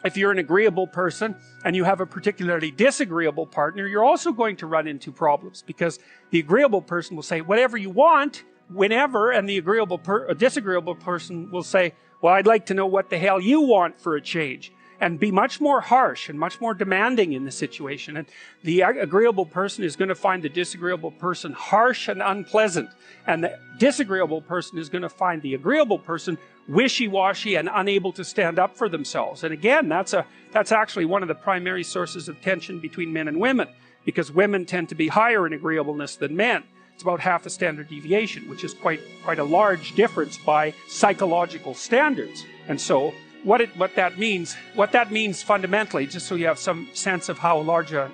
If you're an agreeable person and you have a particularly disagreeable partner, you're also going to run into problems, because the agreeable person will say whatever you want, whenever, and the disagreeable person will say, well, I'd like to know what the hell you want for a change, and be much more harsh and much more demanding in the situation. And the agreeable person is going to find the disagreeable person harsh and unpleasant, and the disagreeable person is going to find the agreeable person wishy-washy and unable to stand up for themselves. And again, that's actually one of the primary sources of tension between men and women, because women tend to be higher in agreeableness than men. It's about half a standard deviation, which is quite a large difference by psychological standards. And so what that means fundamentally, just so you have some sense of how large an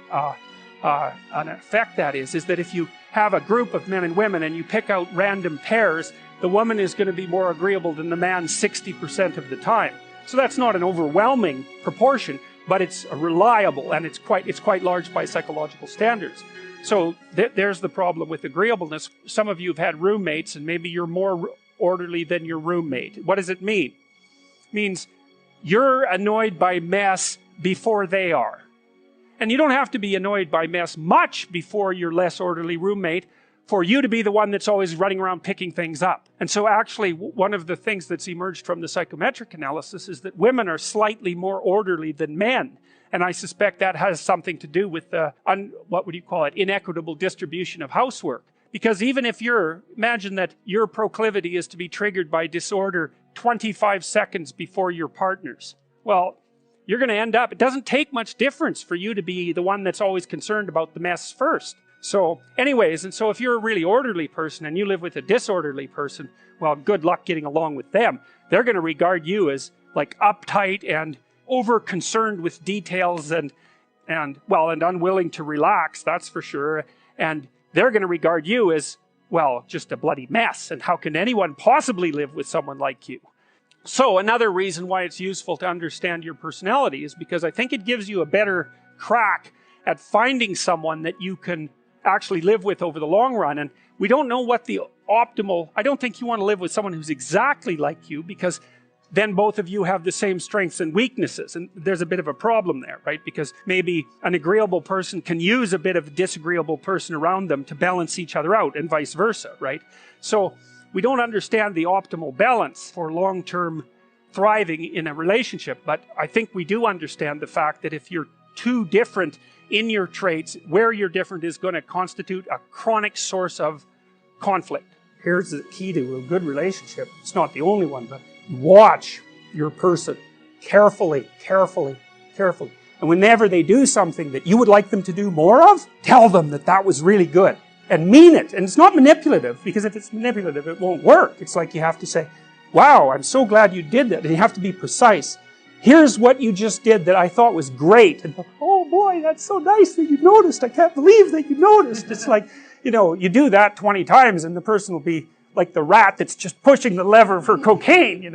effect that is that if you have a group of men and women and you pick out random pairs, the woman is going to be more agreeable than the man 60% of the time. So that's not an overwhelming proportion, but it's reliable, and it's quite large by psychological standards. So there's the problem with agreeableness. Some of you have had roommates, and maybe you're more orderly than your roommate. What does it mean? It means you're annoyed by mess before they are. And you don't have to be annoyed by mess much before your less orderly roommate for you to be the one that's always running around picking things up. And so actually, one of the things that's emerged from the psychometric analysis is that women are slightly more orderly than men. And I suspect that has something to do with the, what would you call it, inequitable distribution of housework. Because even if imagine that your proclivity is to be triggered by disorder 25 seconds before your partner's. Well, you're going to end up, it doesn't take much difference for you to be the one that's always concerned about the mess first. So anyways, and so if you're a really orderly person and you live with a disorderly person, well, good luck getting along with them. They're going to regard you as like uptight and over concerned with details and unwilling to relax, that's for sure. And they're going to regard you as, well, just a bloody mess. And how can anyone possibly live with someone like you? So another reason why it's useful to understand your personality is because I think it gives you a better crack at finding someone that you can actually live with over the long run. And we don't know what the optimal, I don't think you want to live with someone who's exactly like you, because then both of you have the same strengths and weaknesses, and there's a bit of a problem there, right? Because maybe an agreeable person can use a bit of a disagreeable person around them to balance each other out, and vice versa, right? So we don't understand the optimal balance for long-term thriving in a relationship, but I think we do understand the fact that if you're too different in your traits, where you're different is going to constitute a chronic source of conflict. Here's the key to a good relationship. It's not the only one, but watch your person carefully, carefully, carefully. And whenever they do something that you would like them to do more of, tell them that that was really good. And mean it. And it's not manipulative, because if it's manipulative, it won't work. It's like you have to say, wow, I'm so glad you did that. And you have to be precise. Here's what you just did that I thought was great. And oh boy, that's so nice that you noticed. I can't believe that you noticed. It's like, you do that 20 times and the person will be like the rat that's just pushing the lever for cocaine,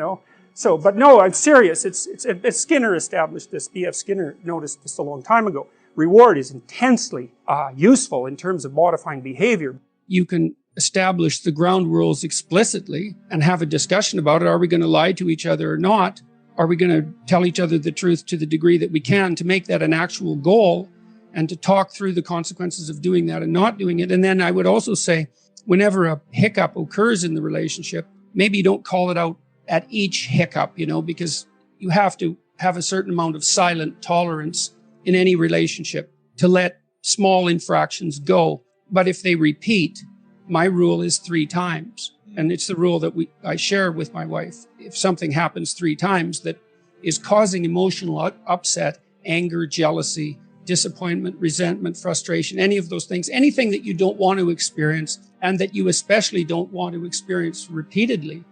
So, but no, I'm serious. It's Skinner established this. B.F. Skinner noticed this a long time ago. Reward is intensely useful in terms of modifying behavior. You can establish the ground rules explicitly and have a discussion about it. Are we going to lie to each other or not? Are we going to tell each other the truth to the degree that we can, to make that an actual goal and to talk through the consequences of doing that and not doing it? And then I would also say, whenever a hiccup occurs in the relationship, maybe you don't call it out at each hiccup, because you have to have a certain amount of silent tolerance in any relationship to let small infractions go. But if they repeat, my rule is 3 times. And it's the rule that I share with my wife. If something happens 3 times that is causing emotional upset, anger, jealousy, disappointment, resentment, frustration, any of those things, anything that you don't want to experience and that you especially don't want to experience repeatedly,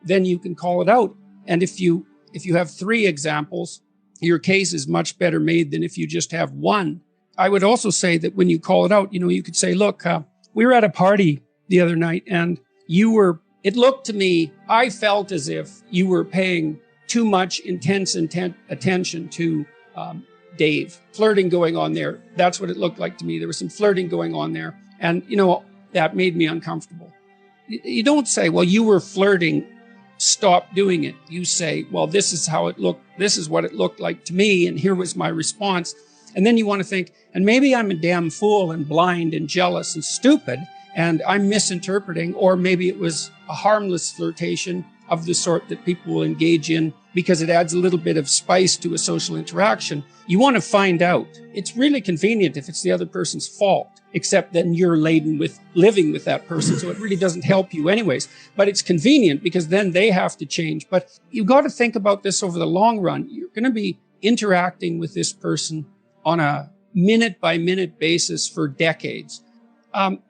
then you can call it out. And if you have 3 examples, your case is much better made than if you just have 1. I would also say that when you call it out, you could say, look, we were at a party the other night and it looked to me, I felt as if you were paying too much intense attention to Dave. Flirting going on there. That's what it looked like to me. There was some flirting going on there. And, that made me uncomfortable. You don't say, well, you were flirting stop doing it. You say, well, this is how it looked. This is what it looked like to me. And here was my response. And then you want to think, and maybe I'm a damn fool and blind and jealous and stupid, and I'm misinterpreting, or maybe it was a harmless flirtation of the sort that people will engage in because it adds a little bit of spice to a social interaction. You want to find out. It's really convenient if it's the other person's fault, except then you're laden with living with that person, so it really doesn't help you anyways. But it's convenient because then they have to change. But you've got to think about this over the long run. You're going to be interacting with this person on a minute-by-minute basis for decades.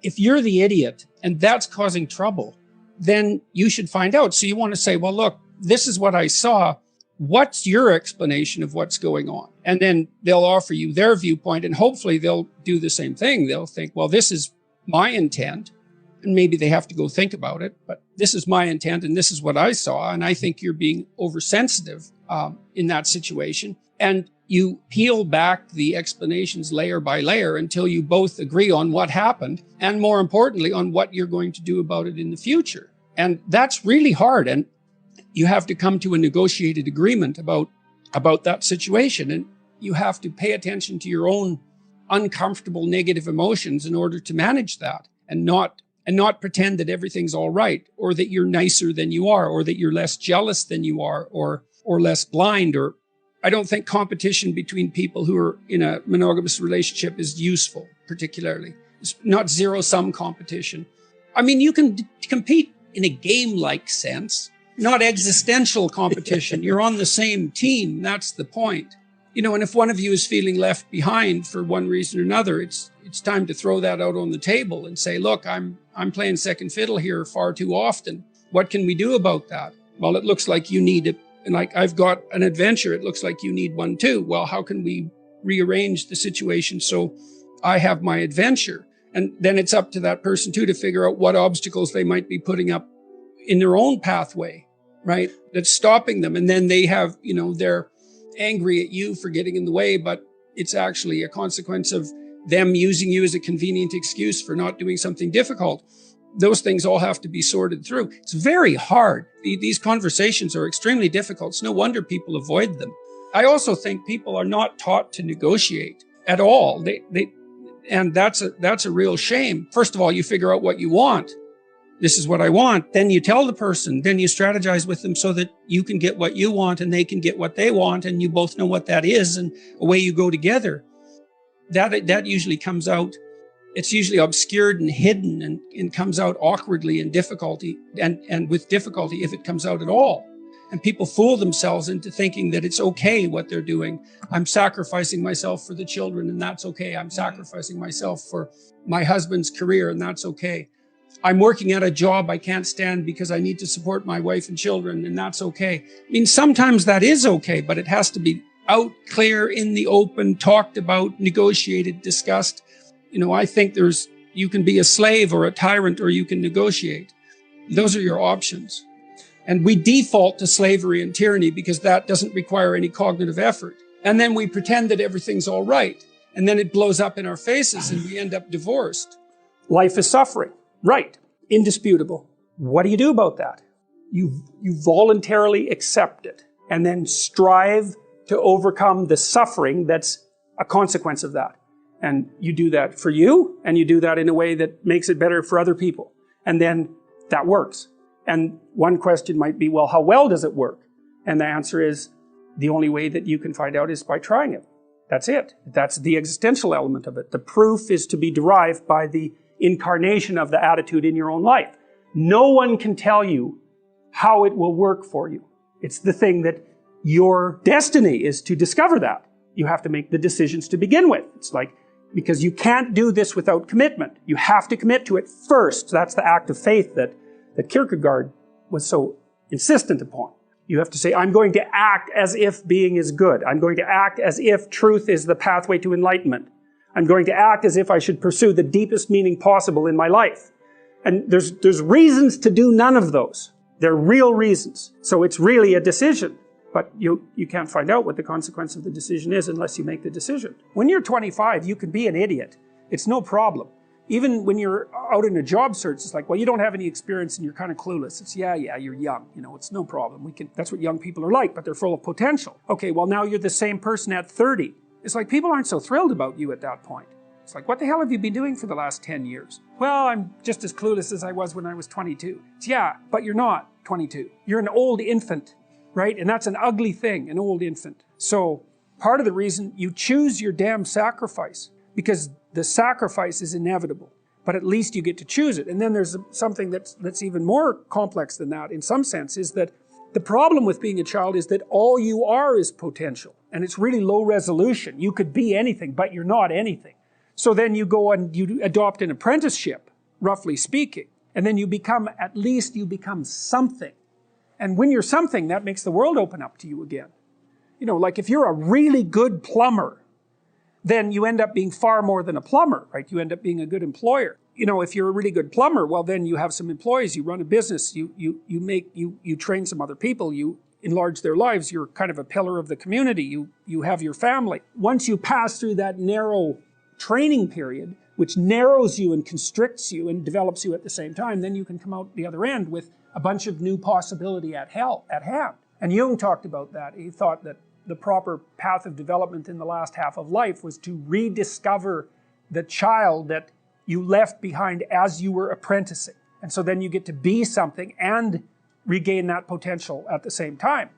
If you're the idiot and that's causing trouble, then you should find out. So you want to say, well, look, this is what I saw. What's your explanation of what's going on? And then they'll offer you their viewpoint, and hopefully they'll do the same thing. They'll think, well, this is my intent. And maybe they have to go think about it, but this is my intent and this is what I saw. And I think you're being oversensitive in that situation. And you peel back the explanations layer by layer until you both agree on what happened, and more importantly, on what you're going to do about it in the future. And that's really hard. And you have to come to a negotiated agreement about that situation. And you have to pay attention to your own uncomfortable negative emotions in order to manage that, and not pretend that everything's all right, or that you're nicer than you are, or that you're less jealous than you are, or less blind. Or I don't think competition between people who are in a monogamous relationship is useful, particularly. It's not zero-sum competition. I mean, you can compete in a game-like sense, not existential competition. You're on the same team. That's the point. You know, and if one of you is feeling left behind for one reason or another, it's time to throw that out on the table and say, look, I'm playing second fiddle here far too often. What can we do about that? Well, it looks like you need it. And like, I've got an adventure. It looks like you need one too. Well, how can we rearrange the situation so I have my adventure? And then it's up to that person too to figure out what obstacles they might be putting up in their own pathway, right? That's stopping them. And then they have, you know, they're angry at you for getting in the way, but it's actually a consequence of them using you as a convenient excuse for not doing something difficult. Those things all have to be sorted through. It's very hard. These conversations are extremely difficult. It's no wonder people avoid them. I also think people are not taught to negotiate at all. And that's a real shame. First of all, you figure out what you want. This is what I want. Then you tell the person, then you strategize with them so that you can get what you want and they can get what they want, and you both know what that is, and away you go together. That usually comes out. It's usually obscured and hidden, and comes out awkwardly and difficulty, and with difficulty if it comes out at all. And people fool themselves into thinking that it's okay what they're doing. I'm sacrificing myself for the children, and that's okay. I'm sacrificing myself for my husband's career, and that's okay. I'm working at a job I can't stand because I need to support my wife and children, and that's okay. I mean, sometimes that is okay, but it has to be out, clear, in the open, talked about, negotiated, discussed. You know, I think you can be a slave or a tyrant, or you can negotiate. Those are your options. And we default to slavery and tyranny because that doesn't require any cognitive effort. And then we pretend that everything's all right. And then it blows up in our faces and we end up divorced. Life is suffering. Right. Indisputable. What do you do about that? You voluntarily accept it and then strive to overcome the suffering that's a consequence of that. And you do that for you, and you do that in a way that makes it better for other people. And then that works. And one question might be, well, how well does it work? And the answer is, the only way that you can find out is by trying it. That's it. That's the existential element of it. The proof is to be derived by the incarnation of the attitude in your own life. No one can tell you how it will work for you. It's the thing that your destiny is to discover that. You have to make the decisions to begin with. It's like, because you can't do this without commitment. You have to commit to it first. That's the act of faith that Kierkegaard was so insistent upon. You have to say, I'm going to act as if being is good. I'm going to act as if truth is the pathway to enlightenment. I'm going to act as if I should pursue the deepest meaning possible in my life. And there's reasons to do none of those. They're real reasons. So it's really a decision. But you can't find out what the consequence of the decision is unless you make the decision. When you're 25, you can be an idiot. It's no problem. Even when you're out in a job search, it's like, well, you don't have any experience and you're kind of clueless. It's, yeah, you're young, you know, it's no problem. That's what young people are like, but they're full of potential. Okay, well, now you're the same person at 30. It's like, people aren't so thrilled about you at that point. It's like, what the hell have you been doing for the last 10 years? Well, I'm just as clueless as I was when I was 22. It's, yeah, but you're not 22. You're an old infant, right? And that's an ugly thing, an old infant. So part of the reason you choose your damn sacrifice, because the sacrifice is inevitable, but at least you get to choose it. And then there's something that's even more complex than that in some sense, is that the problem with being a child is that all you are is potential, and it's really low resolution. You could be anything, but you're not anything. So then you go and you adopt an apprenticeship, roughly speaking, and then at least you become something. And when you're something, that makes the world open up to you again. You know, like if you're a really good plumber, then you end up being far more than a plumber, right? You end up being a good employer. You know, if you're a really good plumber, well, then you have some employees, you run a business, you train some other people, you enlarge their lives, you're kind of a pillar of the community, you have your family. Once you pass through that narrow training period, which narrows you and constricts you and develops you at the same time, then you can come out the other end with a bunch of new possibility at hand. And Jung talked about that. He thought that the proper path of development in the last half of life was to rediscover the child that you left behind as you were apprenticing. And so then you get to be something and regain that potential at the same time.